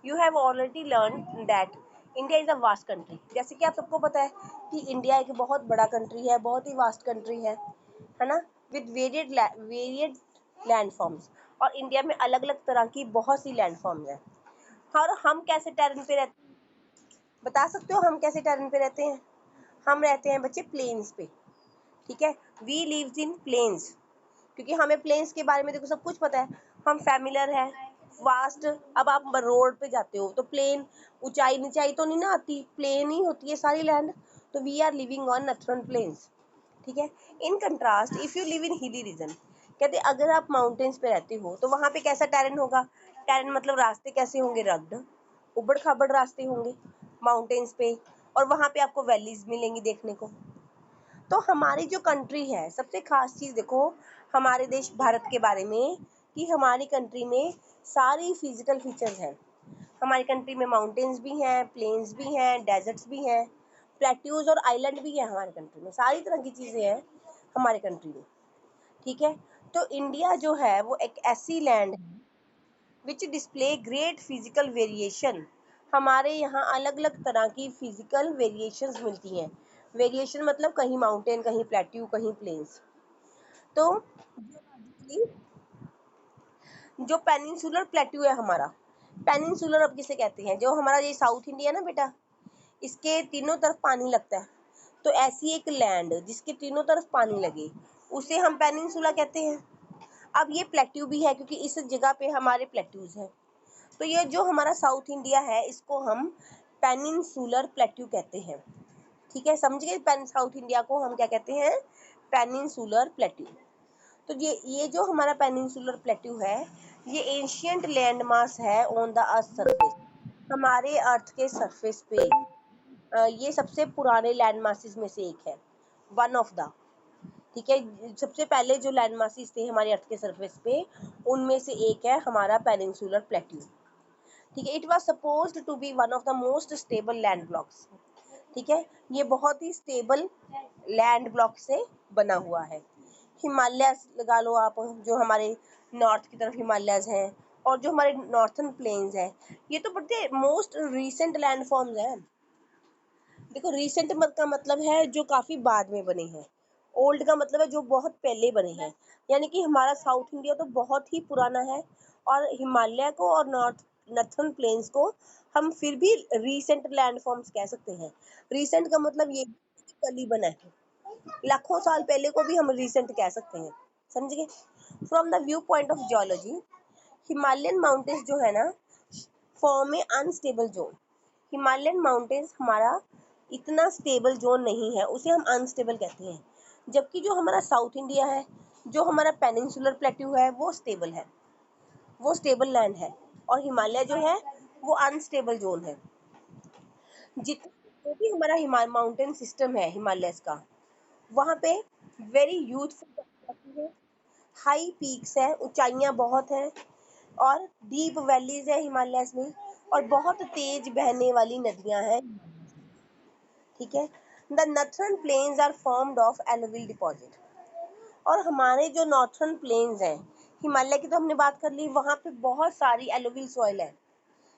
You have already learned that India is a vast country. जैसे कि आप सबको पता है कि इंडिया एक बहुत बड़ा कंट्री है, बहुत ही वास्ट कंट्री है ना, विद वेरियड लैंड फॉर्म्स। और इंडिया में अलग अलग तरह की बहुत सी लैंड फॉर्म्स हैं। और हम कैसे टेरेन पे रहते हैं, बता सकते हो हम कैसे टेरेन पे रहते हैं? हम रहते हैं बच्चे प्लेन्स पे, ठीक है। वी लिव्स इन प्लेन्स, क्योंकि हमें प्लेन्स के बारे में देखो सब कुछ पता है, हम फैमिलियर है। वास्ट, अब आप रोड पे जाते हो तो प्लेन, ऊंचाई नीचाई तो नहीं ना आती, प्लेन ही होती है सारी लैंड। तो we are living on northern plains, ठीक है। In contrast if you live in hilly region, कहते अगर आप माउंटेन्स पे रहते हो तो वहां पे कैसा टेरेन होगा? टेरेन मतलब रास्ते कैसे होंगे? रग्ड, उबड़ खाबड़ रास्ते होंगे माउंटेन्स पे, और वहां पे आपको वैलीज मिलेंगी देखने को। तो हमारी जो कंट्री है, सबसे खास चीज देखो हमारे देश भारत के बारे में, कि हमारी कंट्री में सारी फिजिकल फीचर्स हैं। हमारी कंट्री में माउंटेन्स भी हैं, प्लेन्स भी हैं, डेजर्ट्स भी हैं, प्लेट्यूज और आइलैंड भी है। हमारी कंट्री में सारी तरह की चीजें हैं हमारे कंट्री में, ठीक है। तो इंडिया जो है वो एक ऐसी लैंड है विच डिस्प्ले ग्रेट फिजिकल वेरिएशन। हमारे यहाँ अलग अलग तरह की फिजिकल वेरिएशंस मिलती हैं। वेरिएशन मतलब कहीं माउंटेन, कहीं प्लेट्यू, कहीं प्लेन्स। तो जो पेनिनसुलर प्लेट्यू है हमारा, पेनिनसुलर अब किसे कहते हैं? जो हमारा ये साउथ इंडिया ना बेटा, इसके तीनों तरफ पानी लगता है। तो ऐसी एक लैंड जिसके तीनों तरफ पानी लगे उसे हम पेनिनसुला कहते हैं। अब ये प्लेट्यू भी है क्योंकि इस जगह पे हमारे प्लेट्यूज हैं। तो ये जो हमारा साउथ इंडिया है इसको हम पेनिनसुलर प्लेट्यू कहते हैं, ठीक है। समझ गए? साउथ इंडिया को हम क्या कहते हैं? Peninsular plateau. तो ये जो हमारा पेनिनसुलर प्लेट्यू है, ये एंशियंट लैंड मास है ऑन द अर्थ सरफेस, हमारे अर्थ के सरफेस पे। ये सबसे पुराने लैंड मासेस में से एक है, वन ऑफ द, ठीक है। सबसे पहले जो लैंड मासेस थे हमारे अर्थ के सरफेस पे, उनमें से एक है हमारा पेनिनसुलर प्लेट्यू, ठीक है। It was supposed to be one of the most stable land blocks, ठीक है। ये बहुत ही स्टेबल लैंड ब्लॉक से बना हुआ है। हिमालयस लगा लो आप, जो हमारे नॉर्थ की तरफ हिमालयस हैं, और जो हमारे नॉर्थन प्लेन्स हैं, ये तो बड़े मोस्ट रीसेंट लैंड फॉर्म्स हैं। देखो रीसेंट का मतलब है जो काफी बाद में बने हैं, ओल्ड का मतलब है जो बहुत पहले बने हैं। यानी कि हमारा साउथ इंडिया तो बहुत ही पुराना है, और हिमालय को और नॉर्थन प्लेन्स को हम फिर भी रीसेंट लैंड फॉर्म्स कह सकते हैं। रीसेंट का मतलब ये कल ही बना है, लाखों साल पहले को भी हम रीसेंट कह सकते हैं, समझ गए? From the view point of geology, Himalayan mountains जो है ना, फॉर्म ए अनस्टेबल जोन। हिमालयन माउंटेन्स हमारा इतना स्टेबल जोन नहीं है, उसे हम अनस्टेबल कहते हैं। जबकि जो हमारा साउथ इंडिया है, जो हमारा पेनिनसुलर प्लेट्यू है, वो स्टेबल है, वो स्टेबल लैंड है। और हिमालय जो है वो अनस्टेबल जोन है। जितना भी हमारा माउंटेन सिस्टम है हिमालय का, वहाँ पे वेरी यूथफुल है, हाई पीक्स है, ऊंचाइयाँ बहुत हैं, और डीप वैलीज है हिमालयस में, और बहुत तेज बहने वाली नदियां हैं, ठीक है। The northern plains are formed of alluvial deposit. और हमारे जो नॉर्थर्न प्लेन्स हैं, हिमालय की तो हमने बात कर ली, वहाँ पे बहुत सारी एलुवियल सॉइल है,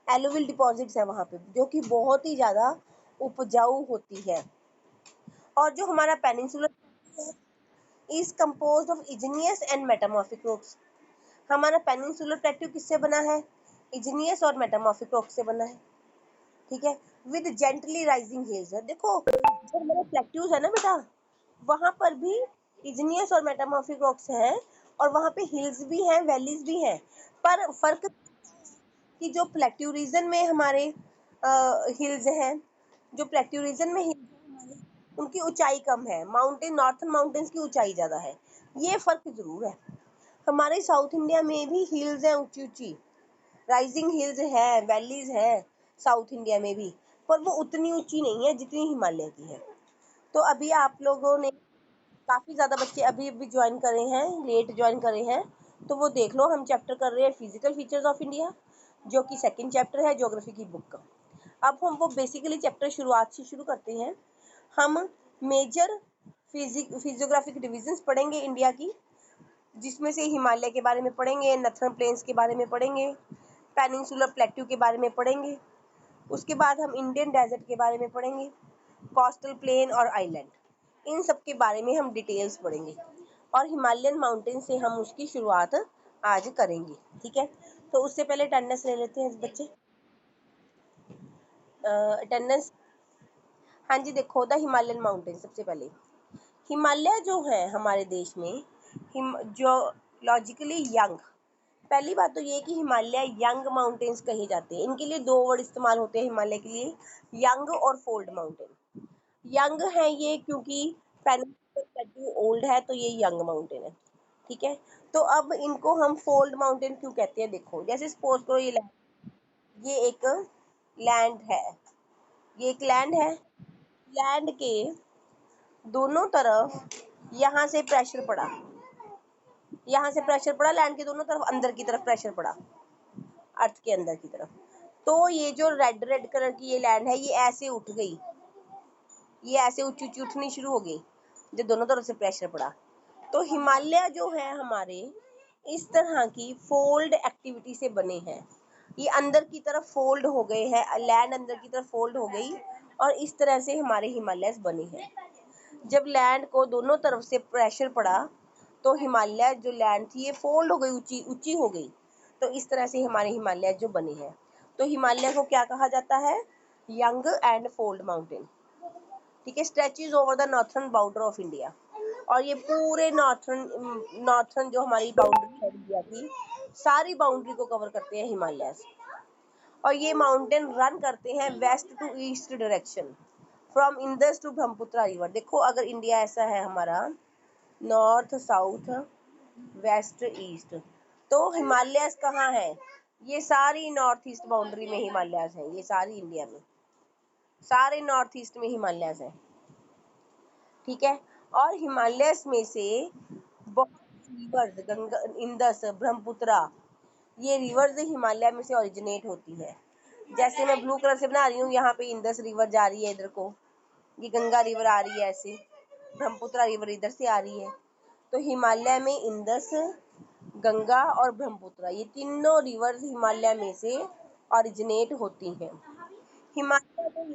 एलुवियल डिपॉजिट्स है वहाँ पे, जो कि बहुत ही ज़्यादा उपजाऊ होती है। और जो हमारा peninsular is composed of igneous and metamorphic rocks. हमारा पेनिनसुलर प्लेट्यू किससे बना है? इग्नियस और मेटामॉर्फिक रॉक से बना है, ठीक है। विद जेंटली राइजिंग हिल्स है। देखो जो हमारे प्लेट्यूज है ना बेटा, वहां पर भी इग्नियस और मेटामॉर्फिक रॉक्स हैं, और वहां पे हिल्स भी हैं, वैलीज भी हैं। पर फर्क कि जो प्लेट्यू रीजन में हमारे हिल्स हैं, जो प्लेट्यू रीजन में हिल्स हैं हमारे, उनकी ऊंचाई कम है, माउंटेन नॉर्थन माउंटेन्स की ऊंचाई ज्यादा है, ये फर्क जरूर है। हमारे साउथ इंडिया में भी हिल्स हैं ऊंची ऊंची, राइजिंग हिल्स है, वैलीज है साउथ इंडिया में भी, पर वो उतनी ऊंची नहीं है जितनी हिमालय की है। तो अभी आप लोगों ने काफी ज्यादा बच्चे अभी अभी ज्वाइन करे हैं, लेट ज्वाइन करे हैं, तो वो देख लो, हम चैप्टर कर रहे हैं फिजिकल फीचर्स ऑफ इंडिया, जो कि सेकंड चैप्टर है ज्योग्राफी की बुक का। अब हम वो बेसिकली चैप्टर शुरुआत से शुरू करते हैं। हम मेजर फिजियोग्राफिक डिविजन्स पढ़ेंगे इंडिया की, जिसमें से हिमालय के बारे में पढ़ेंगे, नॉर्थर्न प्लेन्स के बारे में पढ़ेंगे, पेनिनसुलर प्लेट्यू के बारे में पढ़ेंगे। उसके बाद हम इंडियन डेजर्ट के बारे में पढ़ेंगे, कोस्टल प्लेन और आइलैंड, इन सब के बारे में हम डिटेल्स पढ़ेंगे। और हिमालयन माउंटेन से हम उसकी शुरुआत आज करेंगे, ठीक है। तो उससे पहले अटेंडेंस ले लेते हैं बच्चे। अटेंडेंस, हाँ जी, देखो द हिमालयन माउंटेन। सबसे पहले हिमालय जो है हमारे देश में जियोलॉजिकली यंग, पहली बात तो ये कि हिमालय यंग माउंटेन्स कहे जाते हैं। इनके लिए दो वर्ड इस्तेमाल होते हैं हिमालय के लिए, यंग और फोल्ड माउंटेन। यंग है ये क्योंकि पेनिनसुलर प्लेट्यू ओल्ड है, तो ये यंग माउंटेन है, ठीक है। तो अब इनको हम फोल्ड माउंटेन क्यों कहते हैं, देखो जैसे सपोज करो ये एक लैंड है, ये एक लैंड है, लैंड के दोनों तरफ यहाँ से प्रेशर पड़ा, यहाँ से प्रेशर पड़ा, लैंड के दोनों तरफ अंदर की तरफ प्रेशर पड़ा, अर्थ के अंदर की तरफ। तो ये जो रेड रेड कलर की ये लैंड है, ये ऐसे उठ गई, ये ऐसे ऊंची ऊंची उठनी शुरू हो गई जब दोनों तरफ से प्रेशर पड़ा। तो हिमालय जो है हमारे इस तरह की फोल्ड एक्टिविटी से बने हैं। ये अंदर की तरफ फोल्ड हो गए हैं, लैंड अंदर की तरफ फोल्ड हो गई और इस तरह से हमारे हिमालय बने हैं। जब लैंड को दोनों तरफ से प्रेशर पड़ा तो हिमालय जो लैंड थी ये फोल्ड हो गई, ऊंची ऊंची हो गई। तो इस तरह से हमारे हिमालय जो बने हैं। तो हिमालय को क्या कहा जाता है, यंग एंड फोल्ड माउंटेन, ठीक है। Stretches over the northern boundary of India, और ये पूरे नॉर्थर्न जो हमारी बाउंड्री है इंडिया की, सारी बाउंड्री को कवर करते हैं हिमालय। और ये माउंटेन रन करते हैं west to east direction, from Indus to Brahmaputra river. देखो अगर इंडिया ऐसा है हमारा, नॉर्थ साउथ वेस्ट ईस्ट, तो हिमालय कहाँ है, ये सारी नॉर्थ ईस्ट बाउंड्री में हिमालय है, ये सारी इंडिया में सारे नॉर्थ ईस्ट में हिमालय है, ठीक है। और हिमालय में से बहुत रिवर्स, गंगा, इंदस, ब्रह्मपुत्र, ये रिवर्स हिमालय में से ओरिजिनेट होती है। जैसे मैं ब्लू कलर से बना रही हूँ, यहाँ पे इंदस रिवर जा रही है इधर को, ये गंगा रिवर आ रही है ऐसे, ब्रह्मपुत्र रिवर इधर से आ रही है। तो हिमालय में इंदस, गंगा और ब्रह्मपुत्र, ये तीनों रिवर्स हिमालय में से ओरिजिनेट होती हैं। हिमालय में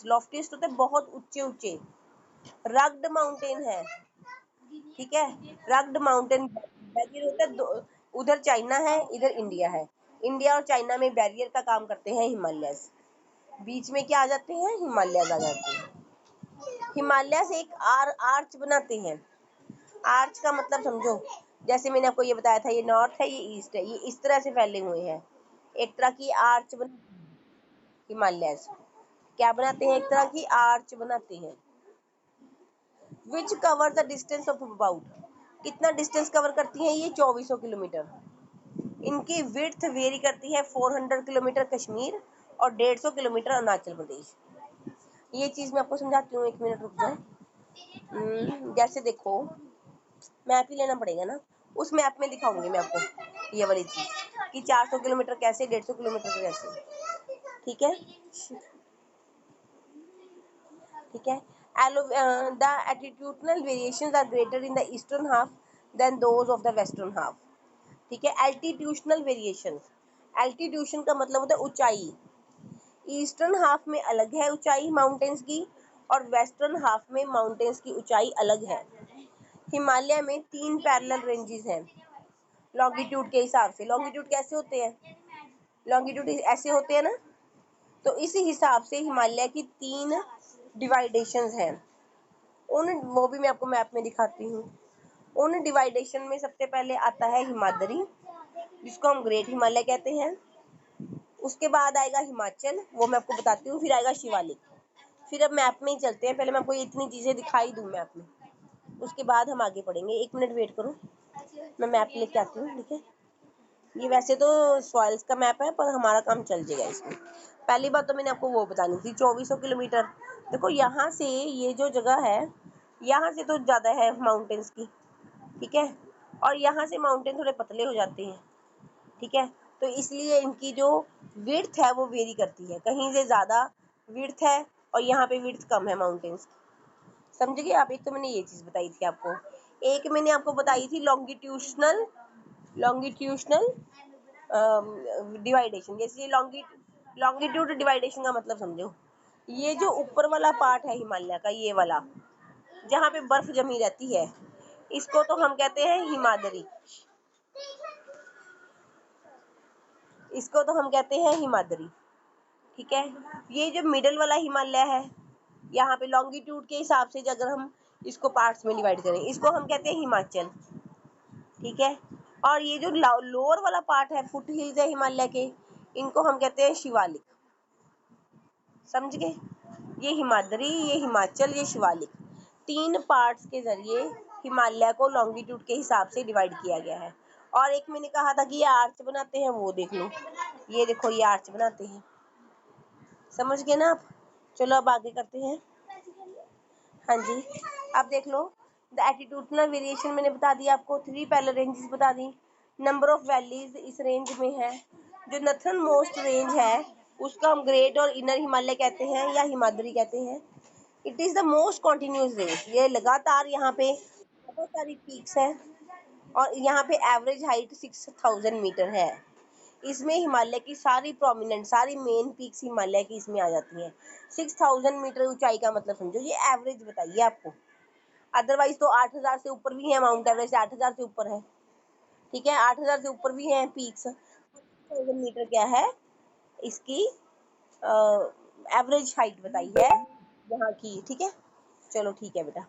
लॉफ्टीएस्ट होते हैं बहुत ऊंचे ऊंचे, रग्ड माउंटेन है, ठीक है। रग्ड माउंटेन बैरियर होता है, उधर चाइना है इधर इंडिया है, इंडिया और चाइना में बैरियर का काम करते हैं हिमालय, बीच में क्या आ जाते हैं, हिमालय आ जाते हैं। हिमालय से एक आर्च बनाते हैं। आर्च का मतलब समझो, जैसे मैंने आपको ये बताया था, ये नॉर्थ है ये ईस्ट है, ये इस तरह से फैले हुए हैं, एक तरह की आर्च बनाते हैं हिमालय। क्या बनाते हैं, एक तरह की आर्च बनाते हैं। Which cover the distance of about, कितना डिस्टेंस कवर करती हैं ये, 2400 किलोमीटर। इनकी विड्थ वेरी करती है, 400 किलोमीटर कश्मीर और 150 किलोमीटर अरुणाचल प्रदेश। ये चीज मैं आपको समझाती हूँ, एक मिनट रुक जाओ। जैसे देखो मैप ही लेना पड़ेगा ना, उस मैप में दिखाऊंगी मैं आपको ये वाली चीज कि 400 किलोमीटर कैसे, 150 किलोमीटर कैसे, ठीक है, ठीक है। The attitudinal variations are greater in the eastern half than those of the western half, ठीक है। एल्टीट्यूशनल वेरिएशन, एल्टीट्यूशन का मतलब होता है ऊंचाई, ईस्टर्न हाफ में अलग है ऊंचाई माउंटेन्स की और वेस्टर्न हाफ में माउंटेन्स की ऊंचाई अलग है। हिमालय में 3 पैरेलल रेंजेस हैं लॉन्गिट्यूड के हिसाब से। लॉन्गिट्यूड कैसे होते हैं, लॉन्गिट्यूड ऐसे होते हैं ना, तो इसी हिसाब से हिमालय की 3 डिवाइडेशंस हैं। वो भी मैं आपको मैप में दिखाती हूँ। उन डिवाइडेशन में सबसे पहले आता है हिमाद्री, जिसको हम ग्रेट हिमालय कहते हैं। उसके बाद आएगा हिमाचल, वो मैं आपको बताती हूँ। फिर आएगा शिवालिक। फिर अब मैप में ही चलते हैं, पहले मैं आपको इतनी चीजें दिखाई दूँ मैप में, उसके बाद हम आगे पढ़ेंगे। 1 मिनट वेट करो, मैं मैप लेके आती हूँ, ठीक है। ये वैसे तो सॉइल्स का मैप है, पर हमारा काम चल जाएगा इसमें। पहली बात तो मैंने आपको वो बतानी थी, 2400 किलोमीटर। देखो यहाँ से ये जो जगह है, यहाँ से तो ज़्यादा है माउंटेन्स की, ठीक है, और यहाँ से माउंटेन थोड़े पतले हो जाते हैं, ठीक है। तो इसलिए इनकी जो विड्थ है वो वेरी करती है, कहीं से ज़्यादा विड्थ है और यहाँ पे विड्थ कम है माउंटेन्स की, समझ गए आप। एक तो मैंने ये चीज़ बताई थी आपको, एक मैंने आपको बताई थी लॉन्गिट्यूशनल डिवाइडेशन, जैसे लॉन्गिट्यूड डिवाइडेशन का मतलब समझो। ये जो ऊपर वाला पार्ट है हिमालय का, ये वाला जहाँ पे बर्फ जमी रहती है, इसको तो हम कहते हैं हिमाद्री। इसको तो हम कहते हैं हिमाद्री, ठीक है। ये जो मिडल वाला हिमालय है, यहाँ पे लॉन्गिट्यूड के हिसाब से अगर हम इसको पार्ट्स में डिवाइड करें, इसको हम कहते हैं हिमाचल, ठीक है। और ये जो लोअर वाला पार्ट है, फुट हिल्स है हिमालय के, इनको हम कहते हैं शिवालिक। समझ गए? ये हिमाद्री, ये हिमाचल, ये शिवालिक, 3 पार्ट्स के जरिए हिमालय को लॉन्गिट्यूड के हिसाब से डिवाइड किया गया है। और एक मैंने कहा था कि ये आर्च बनाते हैं, वो देख लो, ये देखो ये आर्च बनाते हैं। समझ गए ना आप? चलो अब आगे करते हैं। हाँ जी, अब देख लो, द एटीट्यूडनल वेरिएशन मैंने बता दिया आपको, 3 पैरेलल रेंजेस बता दी, नंबर ऑफ वैलीज इस रेंज में है। जो नॉर्थर्न मोस्ट रेंज है उसका हम ग्रेट और इनर हिमालय कहते हैं या हिमाद्री कहते हैं। It is the most continuous range, ये लगातार यहाँ पे बहुत सारी पीक्स है और यहाँ पे एवरेज हाइट 6000 मीटर है। इसमें हिमालय की सारी प्रोमिनेंट, सारी मेन पीक्स हिमालय की इसमें आ जाती हैं। 6000 मीटर ऊंचाई का मतलब समझो, ये एवरेज बताइए आपको। अदरवाइज तो 8000 से ऊपर भी है, माउंट एवरेस्ट 8000 से ऊपर है, ठीक है, 8000 से ऊपर भी है पीक्स। 6000 मीटर क्या है इसकी एवरेज हाइट बताई है यहाँ की, ठीक है। चलो ठीक है बेटा।